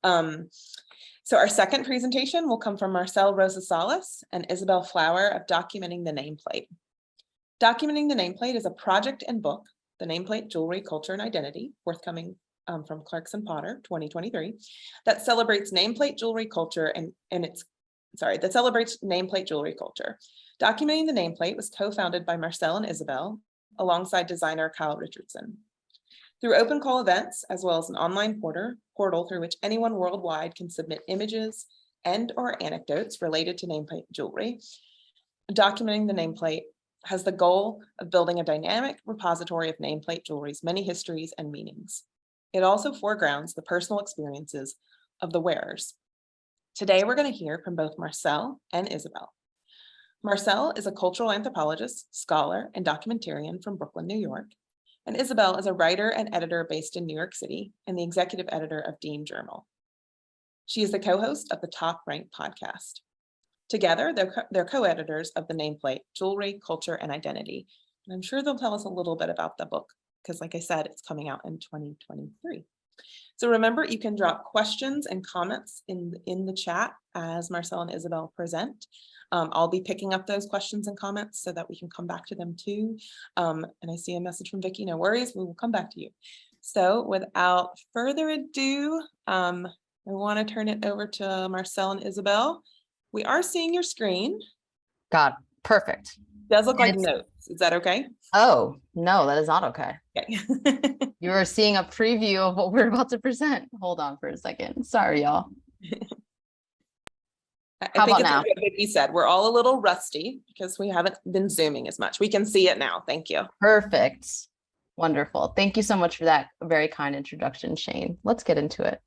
So our second presentation will come from Marcel Rosa-Salas and Isabel Flower of Documenting the Nameplate. Documenting the Nameplate is a project and book, The Nameplate, Jewelry, Culture, and Identity, forthcoming from Clarkson Potter, 2023, that celebrates nameplate jewelry culture that celebrates nameplate jewelry culture. Documenting the Nameplate was co-founded by Marcel and Isabel, alongside designer Kyle Richardson. Through open call events, as well as an online portal through which anyone worldwide can submit images and/or anecdotes related to nameplate jewelry, Documenting the Nameplate has the goal of building a dynamic repository of nameplate jewelry's many histories and meanings. It also foregrounds the personal experiences of the wearers. Today, we're going to hear from both Marcel and Isabel. Marcel is a cultural anthropologist, scholar, and documentarian from Brooklyn, New York. And Isabel is a writer and editor based in New York City and the executive editor of Dean Journal. She is the co-host of the Top Rank podcast. Together, they're co-editors of The Nameplate, Jewelry, Culture, and Identity. And I'm sure they'll tell us a little bit about the book, because like I said, it's coming out in 2023. So remember, you can drop questions and comments in the chat as Marcel and Isabel present. I'll be picking up those questions and comments so that we can come back to them too. And I see a message from Vicky, no worries, we will come back to you. So without further ado, I want to turn it over to Marcel and Isabel. We are seeing your screen. God, perfect. Does look like notes. Is that okay? Oh, no, that is not okay. Okay. You are seeing a preview of what we're about to present. Hold on for a second. Sorry, y'all. I think it's like Vicky said, we're all a little rusty because we haven't been Zooming as much. We can see it now. Thank you. Perfect. Wonderful. Thank you so much for that very kind introduction, Shane. Let's get into it.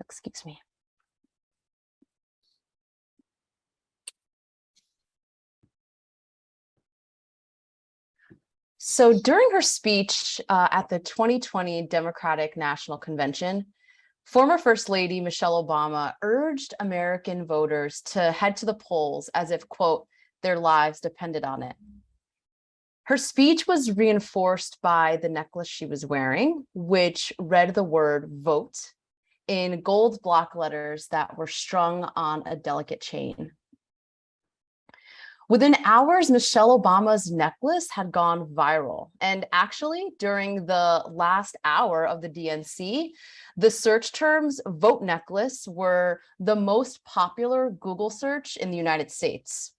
Excuse me. So during her speech at the 2020 Democratic National Convention, former First Lady Michelle Obama urged American voters to head to the polls as if, quote, their lives depended on it. Her speech was reinforced by the necklace she was wearing, which read the word vote in gold block letters that were strung on a delicate chain. Within hours, Michelle Obama's necklace had gone viral. And actually, during the last hour of the DNC, the search terms vote necklace were the most popular Google search in the United States.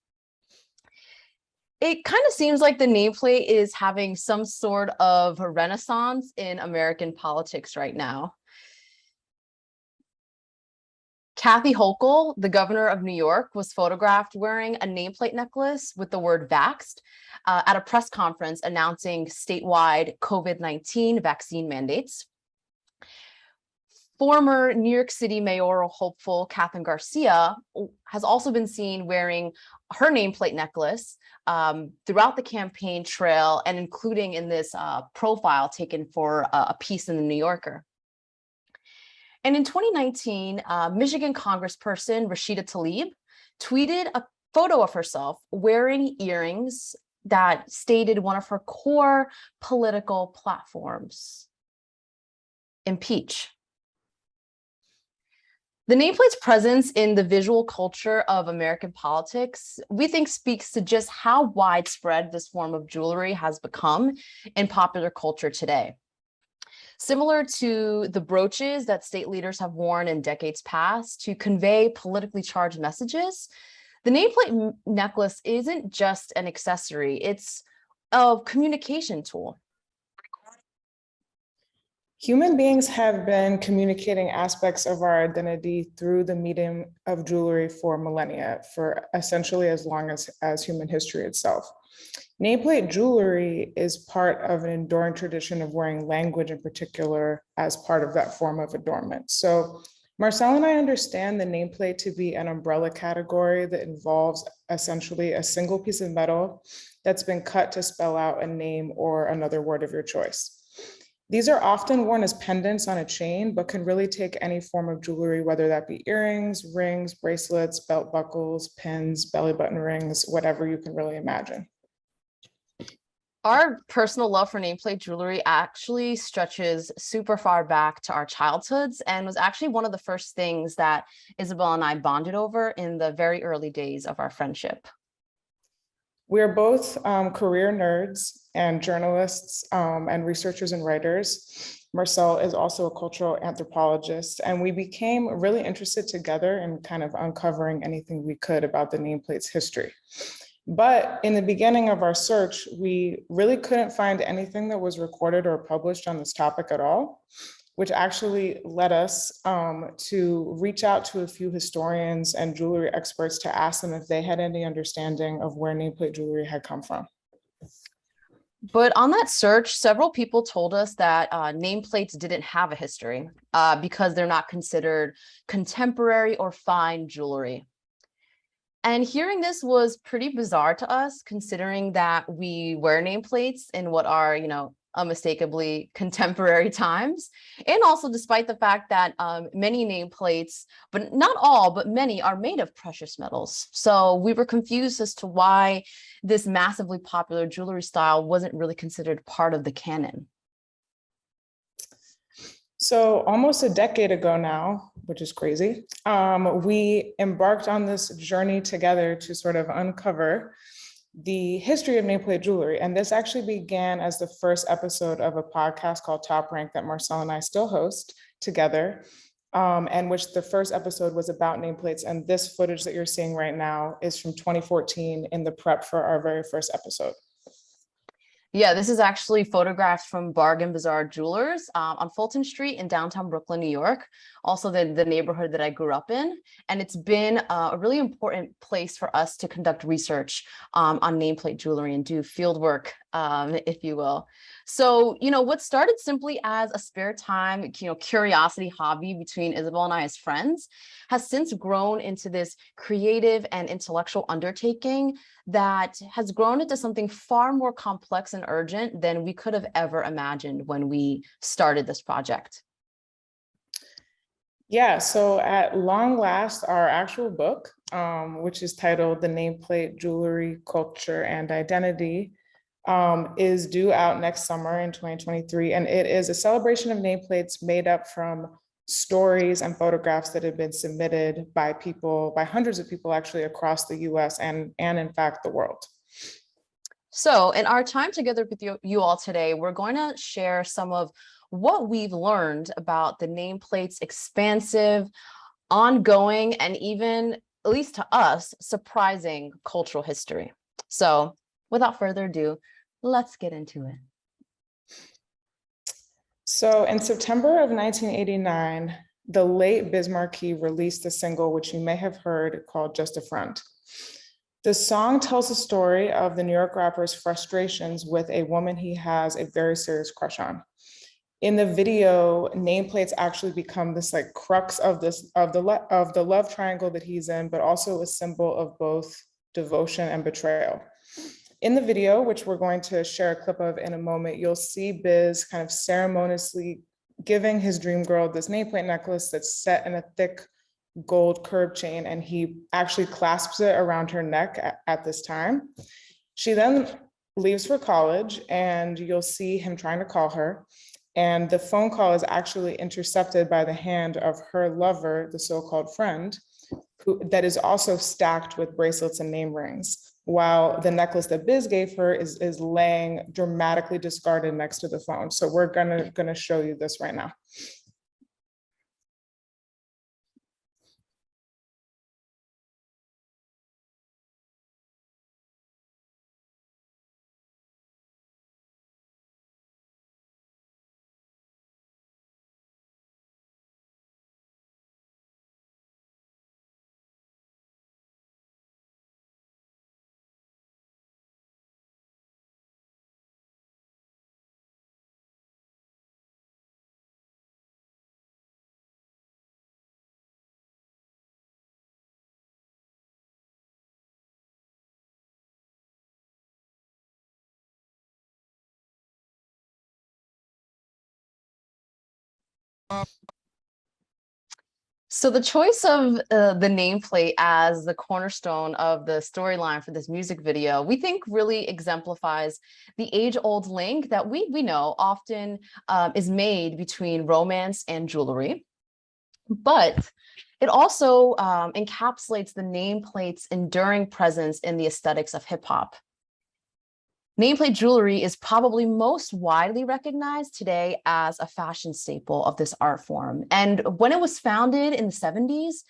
It kind of seems like the nameplate is having some sort of a renaissance in American politics right now. Kathy Hochul, the governor of New York, was photographed wearing a nameplate necklace with the word vaxxed at a press conference announcing statewide COVID-19 vaccine mandates. Former New York City mayoral hopeful Catherine Garcia has also been seen wearing her nameplate necklace throughout the campaign trail and including in this profile taken for a piece in the New Yorker. And in 2019, Michigan Congressperson Rashida Tlaib tweeted a photo of herself wearing earrings that stated one of her core political platforms: impeach. The nameplate's presence in the visual culture of American politics, we think, speaks to just how widespread this form of jewelry has become in popular culture today. Similar to the brooches that state leaders have worn in decades past to convey politically charged messages, the nameplate necklace isn't just an accessory, it's a communication tool. Human beings have been communicating aspects of our identity through the medium of jewelry for millennia, for essentially as long as human history itself. Nameplate jewelry is part of an enduring tradition of wearing language in particular as part of that form of adornment. So Marcel and I understand the nameplate to be an umbrella category that involves essentially a single piece of metal that's been cut to spell out a name or another word of your choice. These are often worn as pendants on a chain, but can really take any form of jewelry, whether that be earrings, rings, bracelets, belt buckles, pins, belly button rings, whatever you can really imagine. Our personal love for nameplate jewelry actually stretches super far back to our childhoods and was actually one of the first things that Isabel and I bonded over in the very early days of our friendship. We're both career nerds and journalists and researchers and writers. Marcel is also a cultural anthropologist, and we became really interested together in kind of uncovering anything we could about the nameplate's history. But in the beginning of our search, we really couldn't find anything that was recorded or published on this topic at all, which actually led us to reach out to a few historians and jewelry experts to ask them if they had any understanding of where nameplate jewelry had come from. But on that search, several people told us that nameplates didn't have a history because they're not considered contemporary or fine jewelry. And hearing this was pretty bizarre to us, considering that we wear nameplates in what are, unmistakably contemporary times. And also despite the fact that many nameplates, but not all, but many are made of precious metals. So we were confused as to why this massively popular jewelry style wasn't really considered part of the canon. So almost a decade ago now, which is crazy, we embarked on this journey together to sort of uncover the history of nameplate jewelry. And this actually began as the first episode of a podcast called Top Rank that Marcel and I still host together, and which the first episode was about nameplates. And this footage that you're seeing right now is from 2014 in the prep for our very first episode. Yeah, this is actually photographs from Bargain Bazaar Jewelers on Fulton Street in downtown Brooklyn, New York, also the neighborhood that I grew up in. And it's been a really important place for us to conduct research on nameplate jewelry and do field work, if you will. So, what started simply as a spare time, curiosity hobby between Isabel and I as friends has since grown into this creative and intellectual undertaking that has grown into something far more complex and urgent than we could have ever imagined when we started this project. Yeah, so at long last, our actual book, which is titled The Nameplate, Jewelry, Culture, and Identity, is due out next summer in 2023. And it is a celebration of nameplates made up from stories and photographs that have been submitted by hundreds of people actually across the US and in fact, the world. So in our time together with you all today, we're going to share some of what we've learned about the nameplate's expansive, ongoing, and even, at least to us, surprising cultural history. So without further ado, let's get into it. So in September of 1989, the late Biz Markie released a single, which you may have heard, called Just a Friend. The song tells the story of the New York rapper's frustrations with a woman he has a very serious crush on. In the video, nameplates actually become this like crux of the love triangle that he's in, but also a symbol of both devotion and betrayal. In the video, which we're going to share a clip of in a moment, you'll see Biz kind of ceremoniously giving his dream girl this nameplate necklace that's set in a thick gold curb chain, and he actually clasps it around her neck at this time. She then leaves for college, and you'll see him trying to call her. And the phone call is actually intercepted by the hand of her lover, the so-called friend, that is also stacked with bracelets and name rings, while the necklace that Biz gave her is laying dramatically discarded next to the phone. So we're gonna show you this right now. So the choice of the nameplate as the cornerstone of the storyline for this music video, we think really exemplifies the age-old link that we know often is made between romance and jewelry. But it also encapsulates the nameplate's enduring presence in the aesthetics of hip hop. Nameplate jewelry is probably most widely recognized today as a fashion staple of this art form. And when it was founded in the 70s,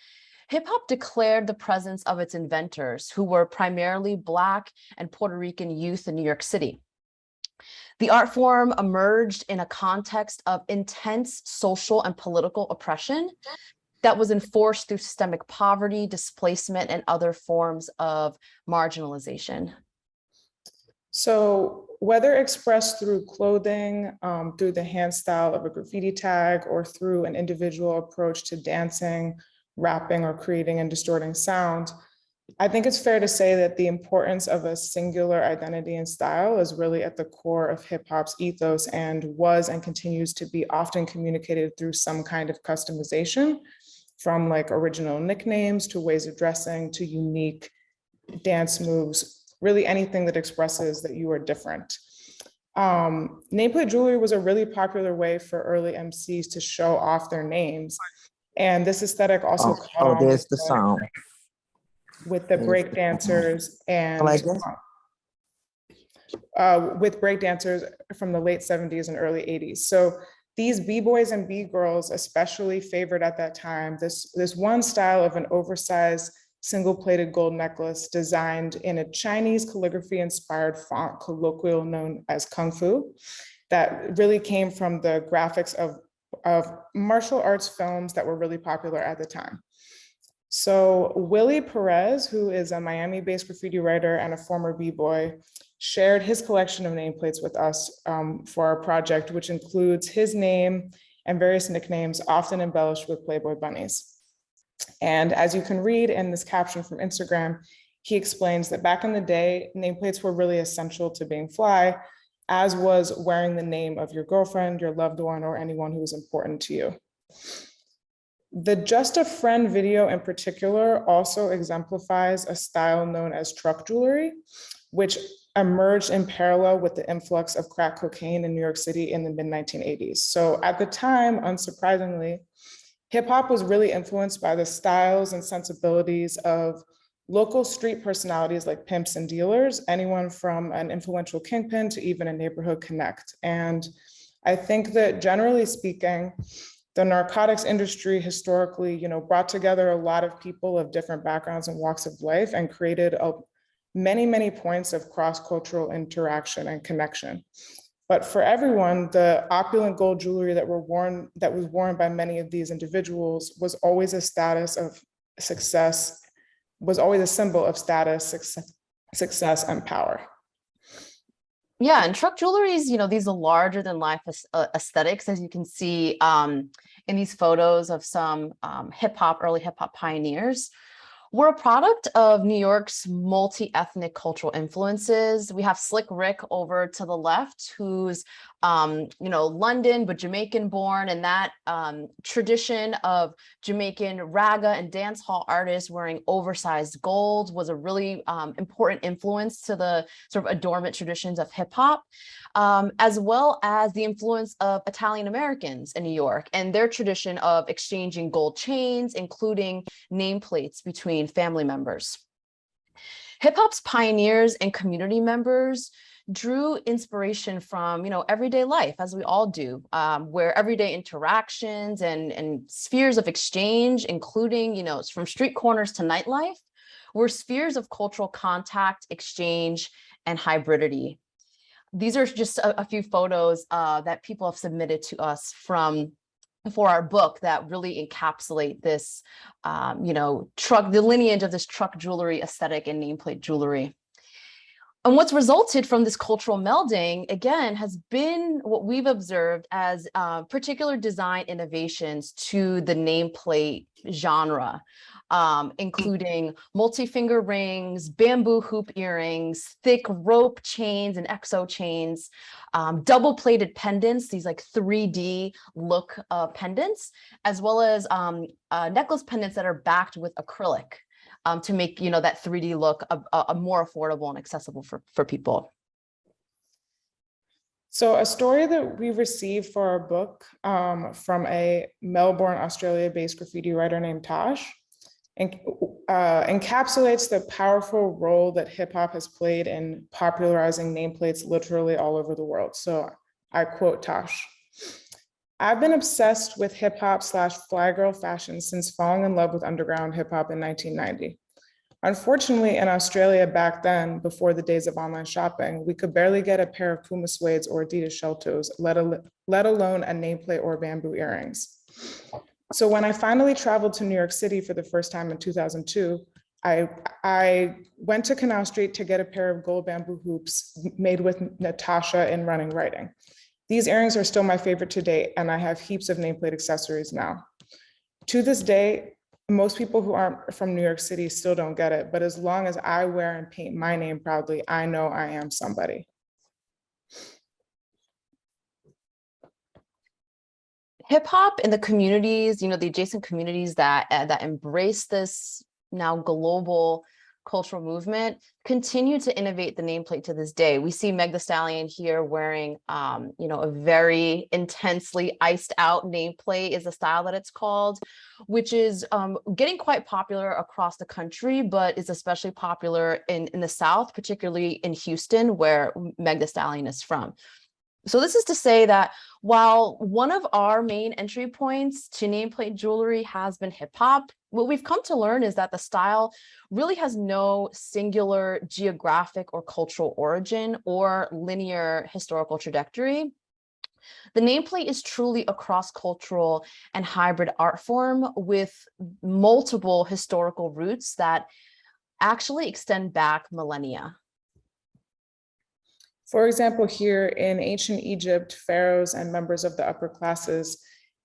hip hop declared the presence of its inventors, who were primarily Black and Puerto Rican youth in New York City. The art form emerged in a context of intense social and political oppression that was enforced through systemic poverty, displacement, and other forms of marginalization. So whether expressed through clothing, through the hand style of a graffiti tag, or through an individual approach to dancing, rapping, or creating and distorting sound, I think it's fair to say that the importance of a singular identity and style is really at the core of hip hop's ethos, and was and continues to be often communicated through some kind of customization, from like original nicknames to ways of dressing to unique dance moves, really anything that expresses that you are different. Nameplate jewelry was a really popular way for early MCs to show off their names. And this aesthetic also caught on there's the sound. With the break dancers and with break dancers from the late 70s and early 80s. So these B-boys and B-girls especially favored at that time this one style of an oversized single-plated gold necklace designed in a Chinese calligraphy-inspired font colloquial known as Kung Fu, that really came from the graphics of martial arts films that were really popular at the time. So Willie Perez, who is a Miami-based graffiti writer and a former B-boy, shared his collection of nameplates with us for our project, which includes his name and various nicknames, often embellished with Playboy bunnies. And as you can read in this caption from Instagram, he explains that back in the day, nameplates were really essential to being fly, as was wearing the name of your girlfriend, your loved one, or anyone who was important to you. The Just a Friend video in particular also exemplifies a style known as truck jewelry, which emerged in parallel with the influx of crack cocaine in New York City in the mid-1980s. So at the time, unsurprisingly, hip hop was really influenced by the styles and sensibilities of local street personalities like pimps and dealers, anyone from an influential kingpin to even a neighborhood connect. And I think that generally speaking, the narcotics industry historically, brought together a lot of people of different backgrounds and walks of life and created many points of cross-cultural interaction and connection. But for everyone, the opulent gold jewelry that was worn by many of these individuals was always a status of success, was always a symbol of status, success, and power. Yeah, and truck jewelries, these are larger than life aesthetics, as you can see in these photos of some early hip hop pioneers. We're a product of New York's multi-ethnic cultural influences. We have Slick Rick over to the left, who's, London, but Jamaican born, and that tradition of Jamaican raga and dance hall artists wearing oversized gold was a really important influence to the sort of adornment traditions of hip hop, as well as the influence of Italian Americans in New York and their tradition of exchanging gold chains, including nameplates between family members. Hip hop's pioneers and community members drew inspiration from, everyday life, as we all do, where everyday interactions and spheres of exchange, including, from street corners to nightlife, were spheres of cultural contact, exchange, and hybridity. These are just a few photos that people have submitted to us for our book that really encapsulate this, the lineage of this truck jewelry aesthetic and nameplate jewelry. And what's resulted from this cultural melding, again, has been what we've observed as particular design innovations to the nameplate genre, including multi-finger rings, bamboo hoop earrings, thick rope chains and exo chains, double-plated pendants, these like 3D look pendants, as well as necklace pendants that are backed with acrylic. To make, that 3D look a more affordable and accessible for people. So a story that we received for our book from a Melbourne, Australia-based graffiti writer named Tosh encapsulates the powerful role that hip hop has played in popularizing nameplates literally all over the world. So I quote Tosh: "I've been obsessed with hip hop / fly girl fashion since falling in love with underground hip hop in 1990. Unfortunately, in Australia back then, before the days of online shopping, we could barely get a pair of Puma suedes or Adidas shell toes, let alone a nameplate or bamboo earrings. So when I finally traveled to New York City for the first time in 2002, I went to Canal Street to get a pair of gold bamboo hoops made with Natasha in running writing. These earrings are still my favorite to date, and I have heaps of nameplate accessories now. To this day, most people who aren't from New York City still don't get it, but as long as I wear and paint my name proudly, I know I am somebody." Hip hop in the communities, the adjacent communities that embrace this now global cultural movement, continue to innovate the nameplate to this day. We see Meg Thee Stallion here wearing, a very intensely iced out nameplate is the style that it's called, which is getting quite popular across the country, but is especially popular in the South, particularly in Houston, where Meg Thee Stallion is from. So this is to say that while one of our main entry points to nameplate jewelry has been hip hop, what we've come to learn is that the style really has no singular geographic or cultural origin or linear historical trajectory. The nameplate is truly a cross-cultural and hybrid art form with multiple historical roots that actually extend back millennia. For example, here in ancient Egypt, pharaohs and members of the upper classes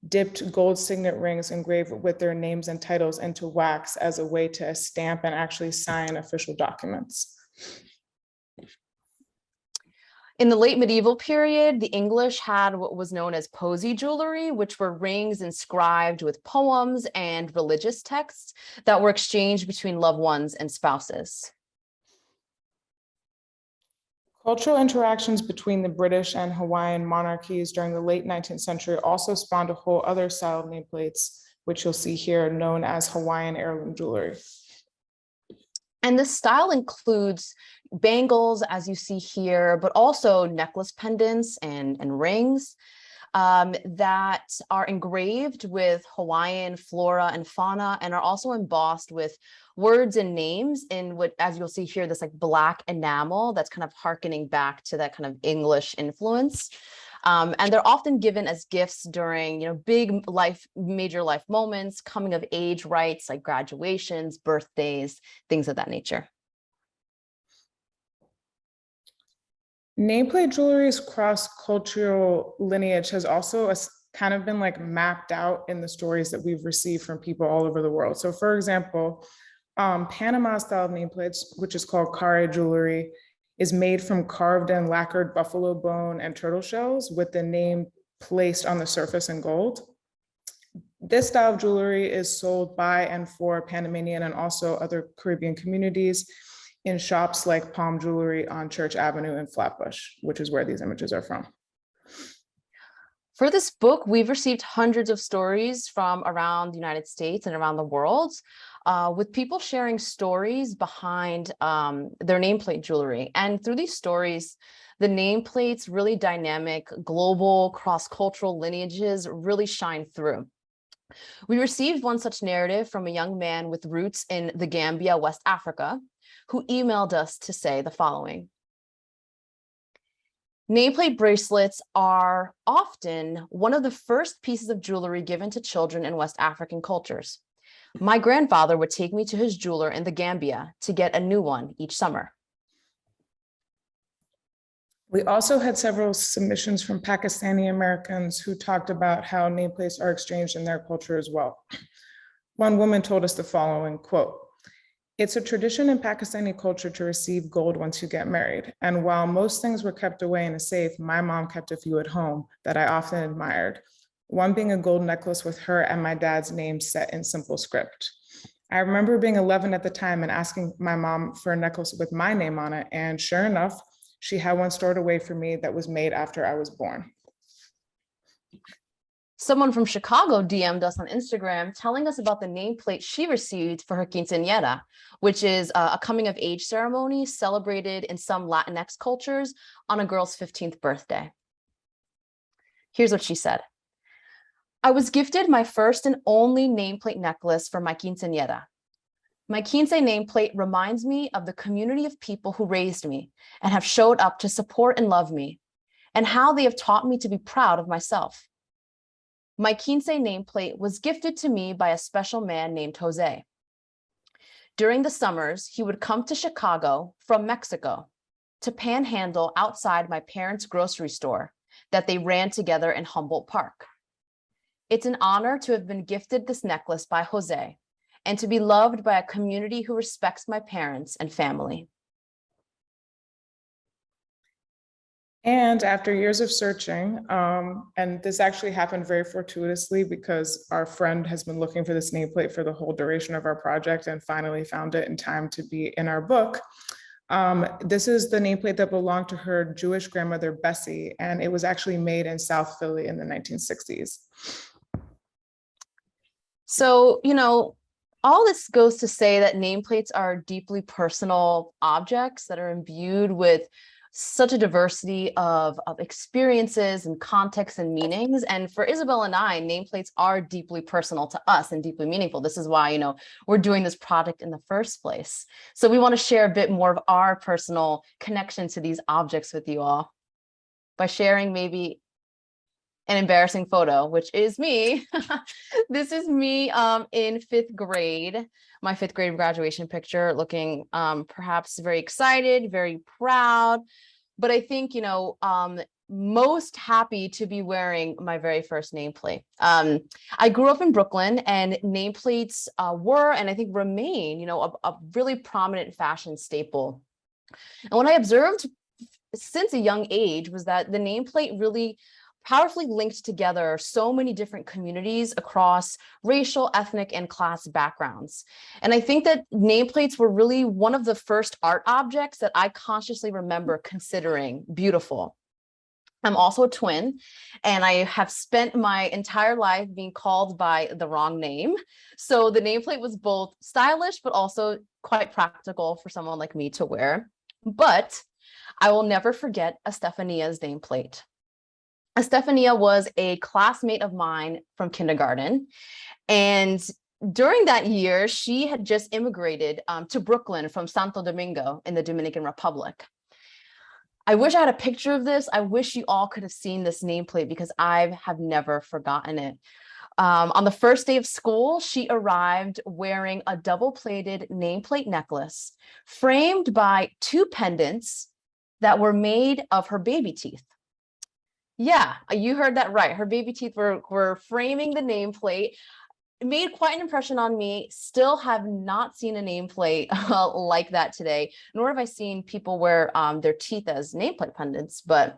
dipped gold signet rings engraved with their names and titles into wax as a way to stamp and actually sign official documents. In the late medieval period, the English had what was known as posy jewelry, which were rings inscribed with poems and religious texts that were exchanged between loved ones and spouses. Cultural interactions between the British and Hawaiian monarchies during the late 19th century also spawned a whole other style of nameplates, which you'll see here, known as Hawaiian heirloom jewelry. And this style includes bangles, as you see here, but also necklace pendants and rings that are engraved with Hawaiian flora and fauna and are also embossed with words and names in what, as you'll see here, this like black enamel that's kind of hearkening back to that kind of English influence. And they're often given as gifts during, big major life moments, coming of age rites like graduations, birthdays, things of that nature. Nameplate jewelry's cross-cultural lineage has also kind of been like mapped out in the stories that we've received from people all over the world. So for example, Panama style nameplates, which is called kare jewelry, is made from carved and lacquered buffalo bone and turtle shells with the name placed on the surface in gold. This style of jewelry is sold by and for Panamanian and also other Caribbean communities in shops like Palm Jewelry on Church Avenue in Flatbush, which is where these images are from. For this book, we've received hundreds of stories from around the United States and around the world, with people sharing stories behind their nameplate jewelry. And through these stories, the nameplates' really dynamic, global, cross-cultural lineages really shine through. We received one such narrative from a young man with roots in the Gambia, West Africa, who emailed us to say the following. Nameplate bracelets are often one of the first pieces of jewelry given to children in West African cultures. My grandfather would take me to his jeweler in the Gambia to get a new one each summer. We also had several submissions from Pakistani Americans who talked about how nameplates are exchanged in their culture as well. One woman told us the following quote, "It's a tradition in Pakistani culture to receive gold once you get married. And while most things were kept away in a safe, my mom kept a few at home that I often admired. One being a gold necklace with her and my dad's name set in simple script. I remember being 11 at the time and asking my mom for a necklace with my name on it. And sure enough, she had one stored away for me that was made after I was born." Someone from Chicago DM'd us on Instagram telling us about the nameplate she received for her quinceañera, which is a coming of age ceremony celebrated in some Latinx cultures on a girl's 15th birthday. Here's what she said. "I was gifted my first and only nameplate necklace for my quinceañera. My quince nameplate reminds me of the community of people who raised me and have showed up to support and love me, and how they have taught me to be proud of myself. My quince nameplate was gifted to me by a special man named Jose. During the summers, he would come to Chicago from Mexico to panhandle outside my parents' grocery store that they ran together in Humboldt Park. It's an honor to have been gifted this necklace by Jose and to be loved by a community who respects my parents and family." And after years of searching, and this actually happened very fortuitously because our friend has been looking for this nameplate for the whole duration of our project and finally found it in time to be in our book. This is the nameplate that belonged to her Jewish grandmother, Bessie, and it was actually made in South Philly in the 1960s. So, all this goes to say that nameplates are deeply personal objects that are imbued with such a diversity of experiences and contexts and meanings. And for Isabel and I, nameplates are deeply personal to us and deeply meaningful. This is why, we're doing this project in the first place. So we want to share a bit more of our personal connection to these objects with you all by sharing maybe an embarrassing photo, which is me. This is me in 5th grade, my 5th grade graduation picture, looking perhaps very excited, very proud, but I think, most happy to be wearing my very first nameplate. I grew up in Brooklyn, and nameplates were, and I think remain, a really prominent fashion staple. And what I observed since a young age was that the nameplate really powerfully linked together so many different communities across racial, ethnic, and class backgrounds. And I think that nameplates were really one of the first art objects that I consciously remember considering beautiful. I'm also a twin, and I have spent my entire life being called by the wrong name. So the nameplate was both stylish, but also quite practical for someone like me to wear. But I will never forget Estefania's nameplate. Estefania was a classmate of mine from kindergarten. And during that year, she had just immigrated to Brooklyn from Santo Domingo in the Dominican Republic. I wish I had a picture of this. I wish you all could have seen this nameplate because I have never forgotten it. On the first day of school, she arrived wearing a double-plated nameplate necklace framed by 2 pendants that were made of her baby teeth. Yeah, you heard that right. Her baby teeth were framing the nameplate. It made quite an impression on me. Still have not seen a nameplate like that today, nor have I seen people wear their teeth as nameplate pendants, but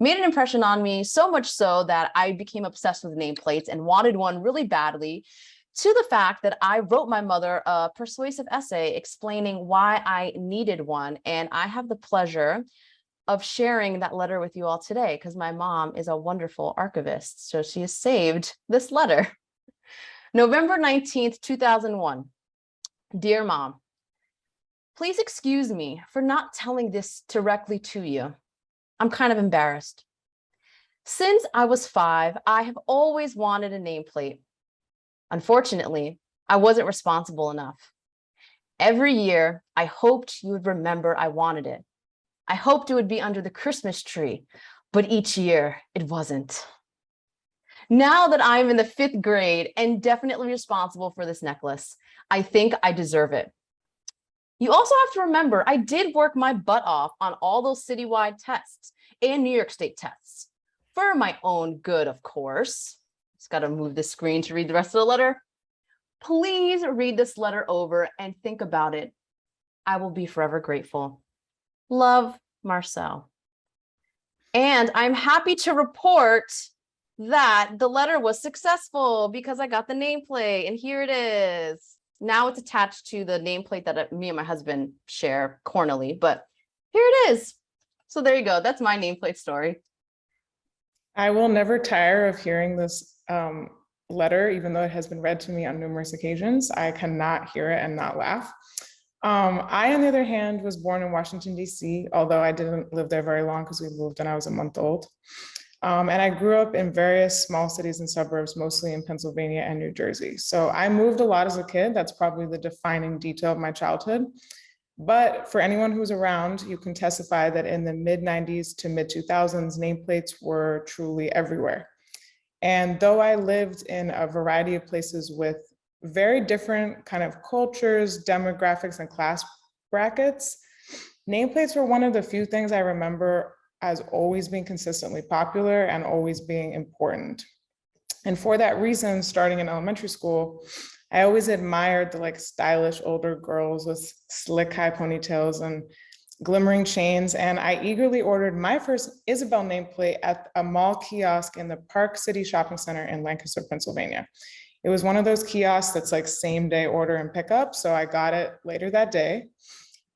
made an impression on me, so much so that I became obsessed with nameplates and wanted one really badly, to the fact that I wrote my mother a persuasive essay explaining why I needed one. And I have the pleasure of sharing that letter with you all today because my mom is a wonderful archivist. So she has saved this letter. November 19th, 2001. Dear Mom, please excuse me for not telling this directly to you. I'm kind of embarrassed. Since I was 5, I have always wanted a nameplate. Unfortunately, I wasn't responsible enough. Every year, I hoped you would remember I wanted it. I hoped it would be under the Christmas tree, but each year it wasn't. Now that I'm in the 5th grade and definitely responsible for this necklace, I think I deserve it. You also have to remember, I did work my butt off on all those citywide tests, and New York State tests. For my own good, of course. Just got to move the screen to read the rest of the letter. Please read this letter over and think about it. I will be forever grateful. Love, Marcel. And I'm happy to report that the letter was successful because I got the nameplate, and here it is. Now it's attached to the nameplate that me and my husband share cornily, but here it is. So there you go. That's my nameplate story. I will never tire of hearing this letter, even though it has been read to me on numerous occasions. I cannot hear it and not laugh. I, on the other hand, was born in Washington, D.C., although I didn't live there very long because we moved when I was a month old. And I grew up in various small cities and suburbs, mostly in Pennsylvania and New Jersey. So I moved a lot as a kid. That's probably the defining detail of my childhood. But for anyone who's around, you can testify that in the mid-90s to mid-2000s, nameplates were truly everywhere. And though I lived in a variety of places with very different kind of cultures, demographics, and class brackets, nameplates were one of the few things I remember as always being consistently popular and always being important. And for that reason, starting in elementary school, I always admired the stylish older girls with slick high ponytails and glimmering chains. And I eagerly ordered my first Isabel nameplate at a mall kiosk in the Park City Shopping Center in Lancaster, Pennsylvania. It was one of those kiosks that's same day order and pickup. So I got it later that day.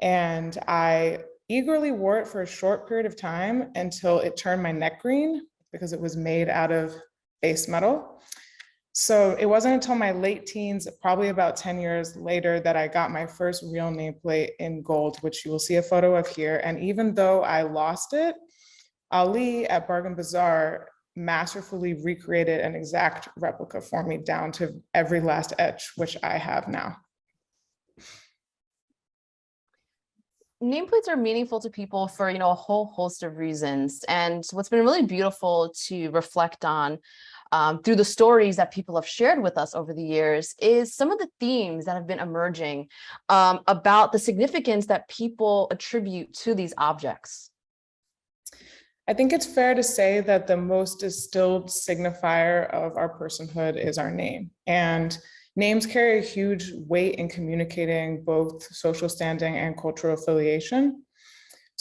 And I eagerly wore it for a short period of time until it turned my neck green because it was made out of base metal. So it wasn't until my late teens, probably about 10 years later, that I got my first real nameplate in gold, which you will see a photo of here. And even though I lost it, Ali at Bargain Bazaar masterfully recreated an exact replica for me down to every last etch, which I have now. Nameplates are meaningful to people for a whole host of reasons. And what's been really beautiful to reflect on through the stories that people have shared with us over the years is some of the themes that have been emerging about the significance that people attribute to these objects. I think it's fair to say that the most distilled signifier of our personhood is our name. And names carry a huge weight in communicating both social standing and cultural affiliation.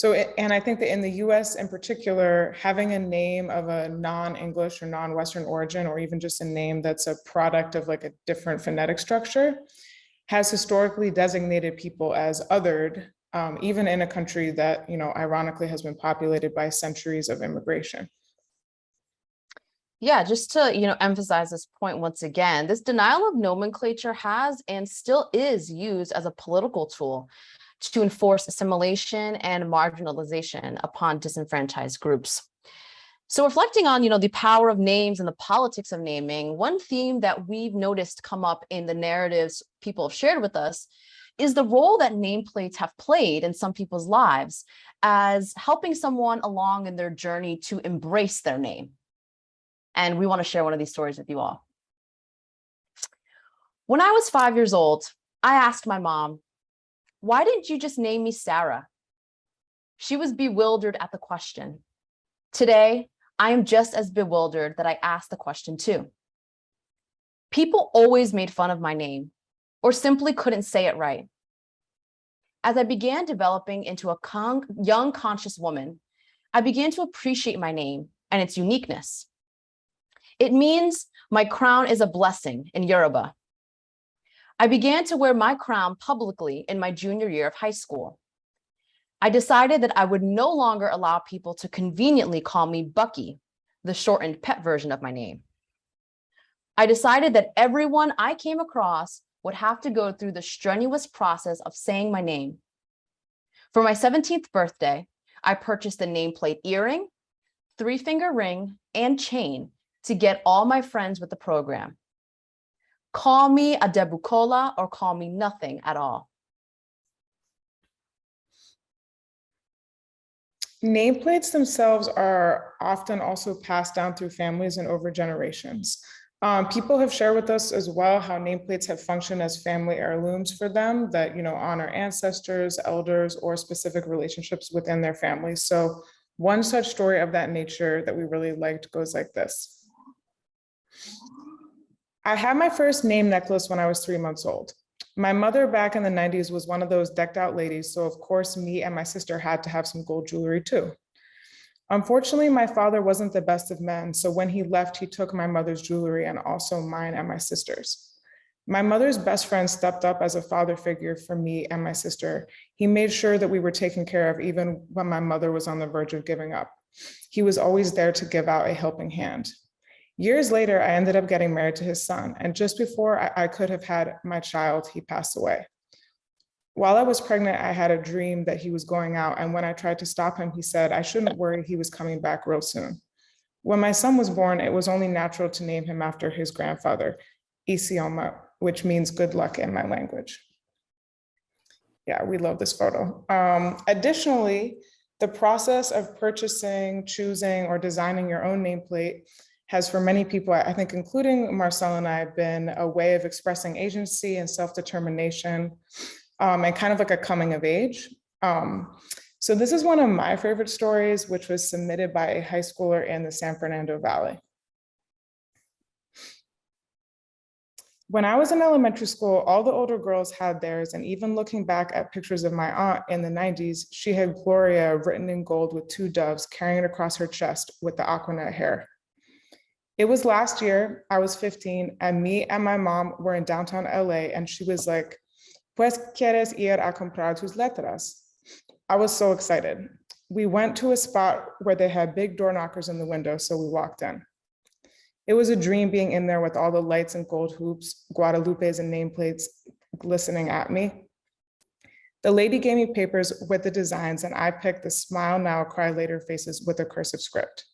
And I think that in the US in particular, having a name of a non-English or non-Western origin, or even just a name that's a product of a different phonetic structure, has historically designated people as othered, even in a country that, ironically has been populated by centuries of immigration. Yeah, just to, emphasize this point once again, this denial of nomenclature has and still is used as a political tool to enforce assimilation and marginalization upon disenfranchised groups. So reflecting on, the power of names and the politics of naming, one theme that we've noticed come up in the narratives people have shared with us is the role that nameplates have played in some people's lives as helping someone along in their journey to embrace their name. And we want to share one of these stories with you all. When I was 5 years old, I asked my mom, "Why didn't you just name me Sarah?" She was bewildered at the question. Today, I am just as bewildered that I asked the question too. People always made fun of my name or simply couldn't say it right. As I began developing into a young conscious woman, I began to appreciate my name and its uniqueness. It means my crown is a blessing in Yoruba. I began to wear my crown publicly in my junior year of high school. I decided that I would no longer allow people to conveniently call me Bucky, the shortened pet version of my name. I decided that everyone I came across would have to go through the strenuous process of saying my name. For my 17th birthday, I purchased a nameplate earring, 3-finger ring, and chain to get all my friends with the program. Call me a Debukola or call me nothing at all. Nameplates themselves are often also passed down through families and over generations. People have shared with us as well how nameplates have functioned as family heirlooms for them that honor ancestors, elders, or specific relationships within their families. So One such story of that nature that we really liked goes like this. I had my first name necklace when I was 3 months old. My mother back in the 90s was one of those decked out ladies, so of course me and my sister had to have some gold jewelry too. Unfortunately, my father wasn't the best of men, so when he left, he took my mother's jewelry and also mine and my sister's. My mother's best friend stepped up as a father figure for me and my sister. He made sure that we were taken care of even when my mother was on the verge of giving up. He was always there to give out a helping hand. Years later, I ended up getting married to his son, and just before I could have had my child, he passed away. While I was pregnant, I had a dream that he was going out, and when I tried to stop him, he said I shouldn't worry, he was coming back real soon. When my son was born, it was only natural to name him after his grandfather, Isioma, which means good luck in my language. Yeah, we love this photo. Additionally, the process of purchasing, choosing, or designing your own nameplate has for many people, I think including Marcel and I, been a way of expressing agency and self-determination, and kind of like a coming of age. So this is one of my favorite stories, which was submitted by a high schooler in the San Fernando Valley. When I was in elementary school, all the older girls had theirs, and even looking back at pictures of my aunt in the 90s, she had Gloria written in gold with 2 doves carrying it across her chest with the aquanet hair. It was last year, I was 15, and me and my mom were in downtown LA, and she was like, "Pues quieres ir a comprar tus letras?" I was so excited. We went to a spot where they had big door knockers in the window, so we walked in. It was a dream being in there with all the lights and gold hoops, Guadalupes and nameplates glistening at me. The lady gave me papers with the designs, and I picked the smile now, cry later faces with a cursive script.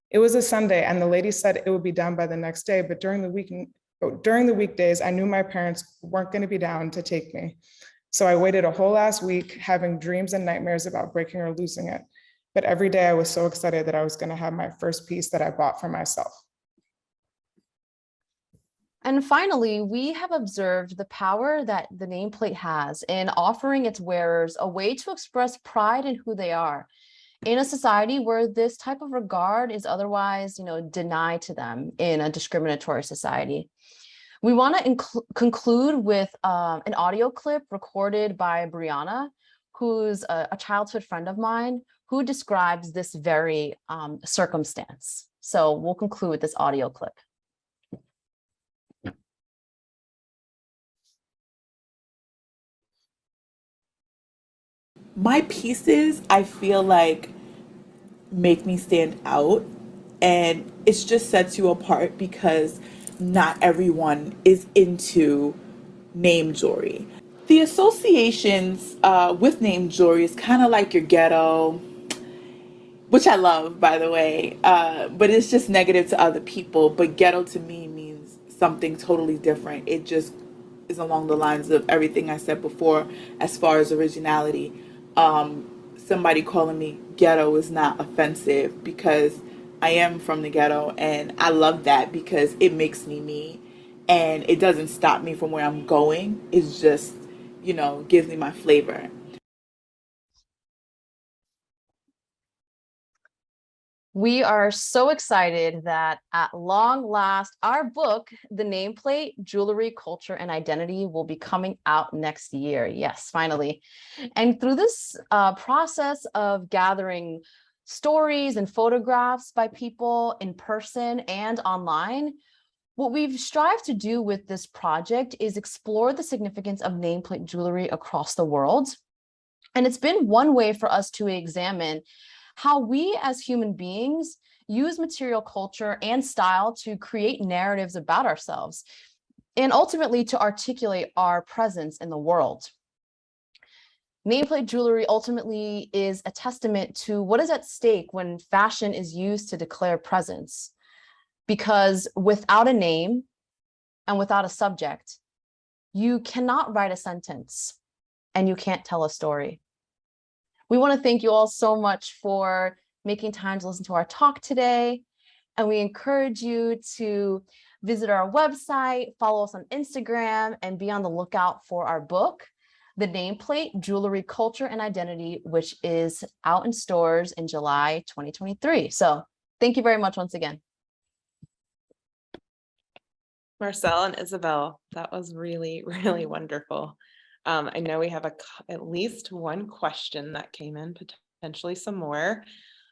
It was a Sunday, and the lady said it would be done by the next day, but during the weekdays, I knew my parents weren't going to be down to take me. So I waited a whole last week, having dreams and nightmares about breaking or losing it. But every day I was so excited that I was going to have my first piece that I bought for myself. And finally, we have observed the power that the nameplate has in offering its wearers a way to express pride in who they are in a society where this type of regard is otherwise, denied to them in a discriminatory society. We want to conclude with an audio clip recorded by Brianna, who's a childhood friend of mine, who describes this very circumstance. So we'll conclude with this audio clip. My pieces, I feel like, make me stand out, and it just sets you apart because not everyone is into name jewelry. The associations with name jewelry is kind of like your ghetto, which I love, by the way, but it's just negative to other people. But ghetto to me means something totally different. It just is along the lines of everything I said before as far as originality. Somebody calling me ghetto is not offensive because I am from the ghetto, and I love that because it makes me me, and it doesn't stop me from where I'm going. It's just, gives me my flavor. We are so excited that at long last, our book, The Nameplate, Jewelry, Culture, and Identity, will be coming out next year. Yes, finally. And through this process of gathering stories and photographs by people in person and online, what we've strived to do with this project is explore the significance of nameplate jewelry across the world. And it's been one way for us to examine how we as human beings use material culture and style to create narratives about ourselves and ultimately to articulate our presence in the world. Nameplate jewelry ultimately is a testament to what is at stake when fashion is used to declare presence. Because without a name and without a subject, you cannot write a sentence and you can't tell a story. We want to thank you all so much for making time to listen to our talk today. And we encourage you to visit our website, follow us on Instagram, and be on the lookout for our book. The Nameplate, Jewelry, Culture, and Identity, which is out in stores in July 2023. So thank you very much once again. Marcel and Isabel, that was really, really wonderful. I know we have at least one question that came in, potentially some more.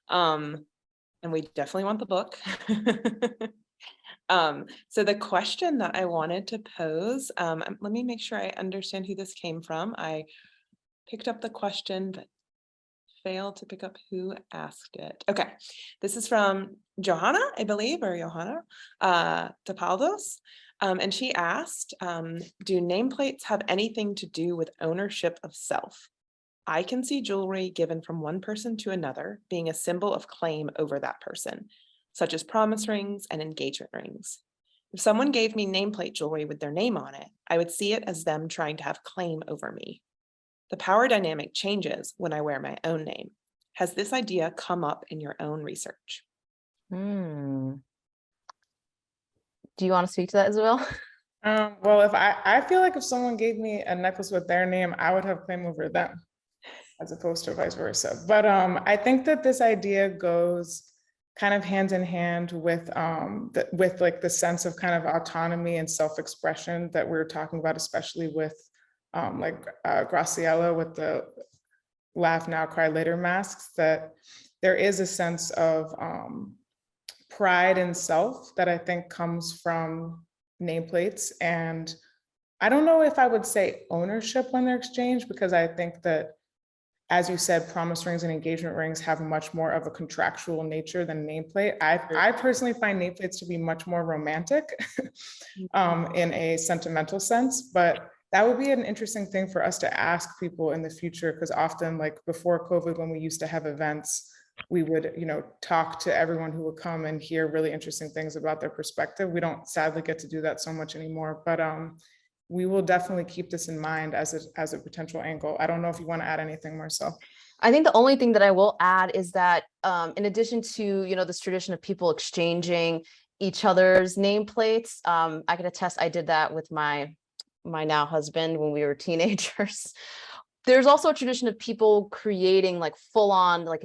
And we definitely want the book. So the question that I wanted to pose, let me make sure I understand who this came from. I picked up the question, but failed to pick up who asked it. Okay, this is from Johanna, I believe, or Johanna Tapaldos. And she asked, do nameplates have anything to do with ownership of self? I can see jewelry given from one person to another being a symbol of claim over that person, such as promise rings and engagement rings. If someone gave me nameplate jewelry with their name on it, I would see it as them trying to have claim over me. The power dynamic changes when I wear my own name. Has this idea come up in your own research? Do you want to speak to that, Isabel? Well, if I feel like if someone gave me a necklace with their name, I would have claim over them as opposed to vice versa. But I think that this idea goes kind of hand in hand with like the sense of kind of autonomy and self-expression that we're talking about, especially with Graciela with the laugh now, cry later masks, that there is a sense of pride in self that I think comes from nameplates. And I don't know if I would say ownership when they're exchanged, because I think that, as you said, promise rings and engagement rings have much more of a contractual nature than nameplate. I personally find nameplates to be much more romantic in a sentimental sense, but that would be an interesting thing for us to ask people in the future, because often, like before COVID, when we used to have events, we would, talk to everyone who would come and hear really interesting things about their perspective. We don't sadly get to do that so much anymore, but we will definitely keep this in mind as a potential angle. I don't know if you want to add anything, Marcel. I think the only thing that I will add is that in addition to, this tradition of people exchanging each other's nameplates, I can attest I did that with my now husband when we were teenagers. There's also a tradition of people creating like full-on like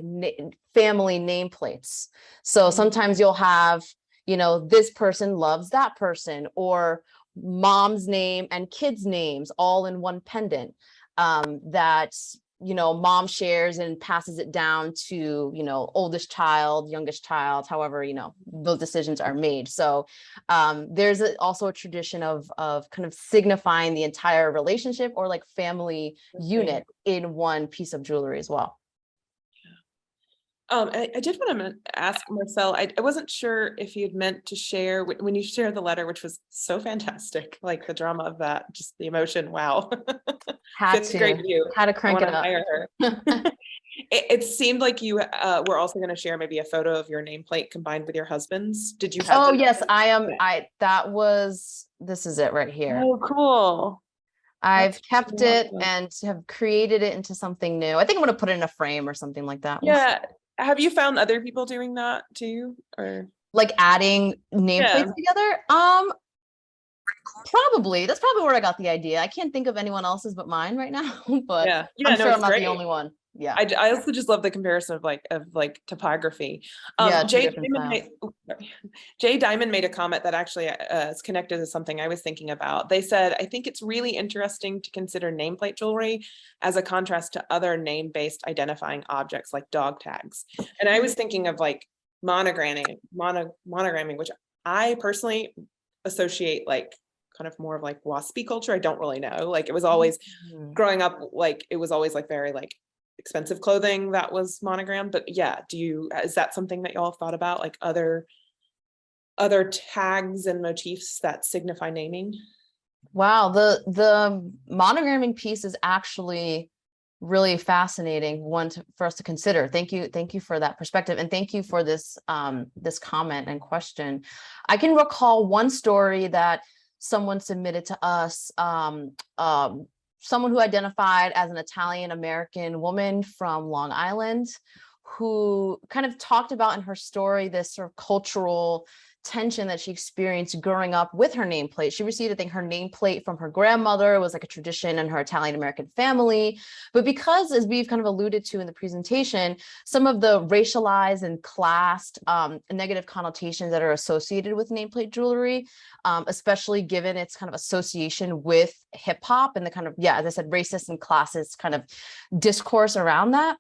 family nameplates. So sometimes you'll have, this person loves that person, or mom's name and kids' names all in one pendant that mom shares and passes it down to oldest child, youngest child, however those decisions are made. So there's also a tradition of kind of signifying the entire relationship or like family unit in one piece of jewelry as well. I did want to ask Marcel, I wasn't sure if you'd meant to share when you shared the letter, which was so fantastic, like the drama of that, just the emotion. Wow. Had to crank it up. It seemed like you were also going to share maybe a photo of your nameplate combined with your husband's. Did you have? Oh, yes, I am. This is it right here. Oh, cool. I've kept it and have created it into something new. I think I'm going to put it in a frame or something like that. Yeah. Have you found other people doing that too, or like adding nameplates together? Probably. That's probably where I got the idea. I can't think of anyone else's but mine right now, but I'm sure I'm not the only one. Yeah. I also just love the comparison of like typography. Jay Diamond made a comment that actually is connected to something I was thinking about. They said, I think it's really interesting to consider nameplate jewelry as a contrast to other name-based identifying objects like dog tags. And I was thinking of like monogramming, which I personally associate like kind of more of like waspy culture. I don't really know. Like it was always growing up, like it was always like very like expensive clothing that was monogrammed. But yeah, is that something that y'all thought about, like other tags and motifs that signify naming? Wow, the monogramming piece is actually really fascinating one for us to consider. Thank you for that perspective, and thank you for this this comment and question. I can recall one story that someone submitted to us, someone who identified as an Italian American woman from Long Island, who kind of talked about in her story this sort of cultural tension that she experienced growing up with her nameplate. She received, I think, her nameplate from her grandmother. It was like a tradition in her Italian-American family. But because, as we've kind of alluded to in the presentation, some of the racialized and classed negative connotations that are associated with nameplate jewelry, especially given its kind of association with hip hop and the kind of, as I said, racist and classist kind of discourse around that.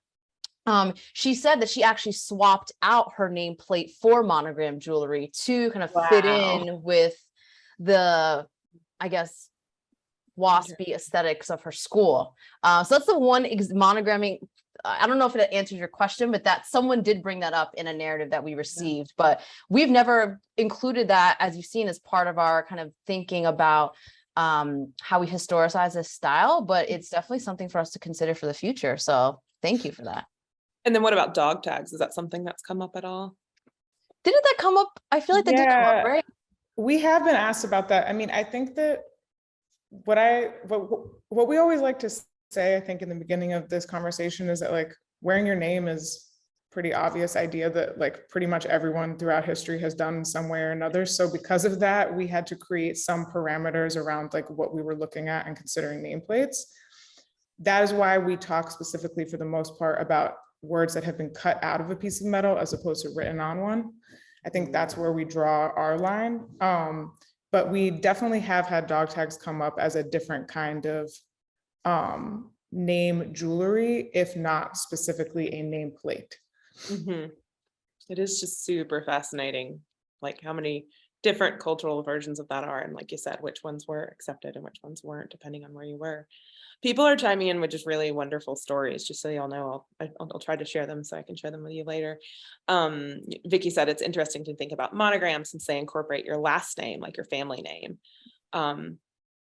She said that she actually swapped out her nameplate for monogram jewelry to kind of fit in with the, I guess, waspy aesthetics of her school. So that's the one monogramming. I don't know if it answers your question, but that someone did bring that up in a narrative that we received, but we've never included that, as you've seen, as part of our kind of thinking about how we historicize this style, but it's definitely something for us to consider for the future. So thank you for that. And then what about dog tags? Is that something that's come up at all? Didn't that come up? I feel like that did come up, right? We have been asked about that. I mean, I think that what we always like to say, I think in the beginning of this conversation, is that like wearing your name is pretty obvious idea that like pretty much everyone throughout history has done in some way or another. So because of that, we had to create some parameters around like what we were looking at and considering nameplates. That is why we talk specifically for the most part about words that have been cut out of a piece of metal as opposed to written on one. I think that's where we draw our line. But we definitely have had dog tags come up as a different kind of name jewelry, if not specifically a nameplate. Mm-hmm. It is just super fascinating, like how many different cultural versions of that are, and like you said, which ones were accepted and which ones weren't, depending on where you were. People are chiming in with just really wonderful stories, just so y'all know. I'll try to share them so I can share them with you later. Vicky said it's interesting to think about monograms since they incorporate your last name, like your family name.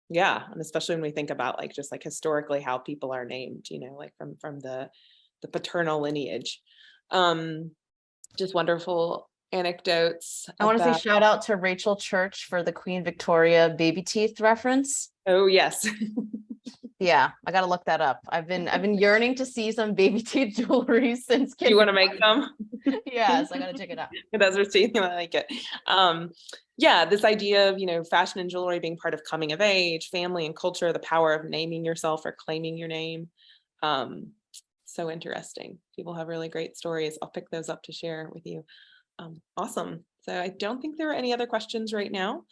Yeah, and especially when we think about like just like historically how people are named, you know, like from the paternal lineage. Just wonderful anecdotes. I want to say shout out to Rachel Church for the Queen Victoria baby teeth reference. Oh yes. Yeah, I gotta look that up. I've been yearning to see some baby teeth jewelry since. Do you want to make them? Yes, I gotta check it out. Those are teeth. I like it. Yeah, this idea of, you know, fashion and jewelry being part of coming of age, family and culture, the power of naming yourself or claiming your name. So interesting. People have really great stories. I'll pick those up to share with you. Awesome. So I don't think there are any other questions right now.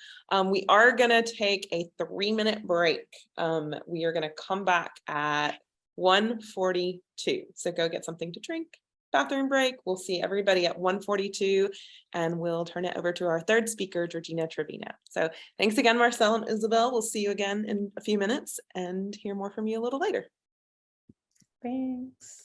We are going to take a 3-minute break. We are going to come back at 1:42. So go get something to drink, bathroom break. We'll see everybody at 1:42, and we'll turn it over to our third speaker, Georgina Trevino. So thanks again, Marcel and Isabel. We'll see you again in a few minutes and hear more from you a little later. Thanks.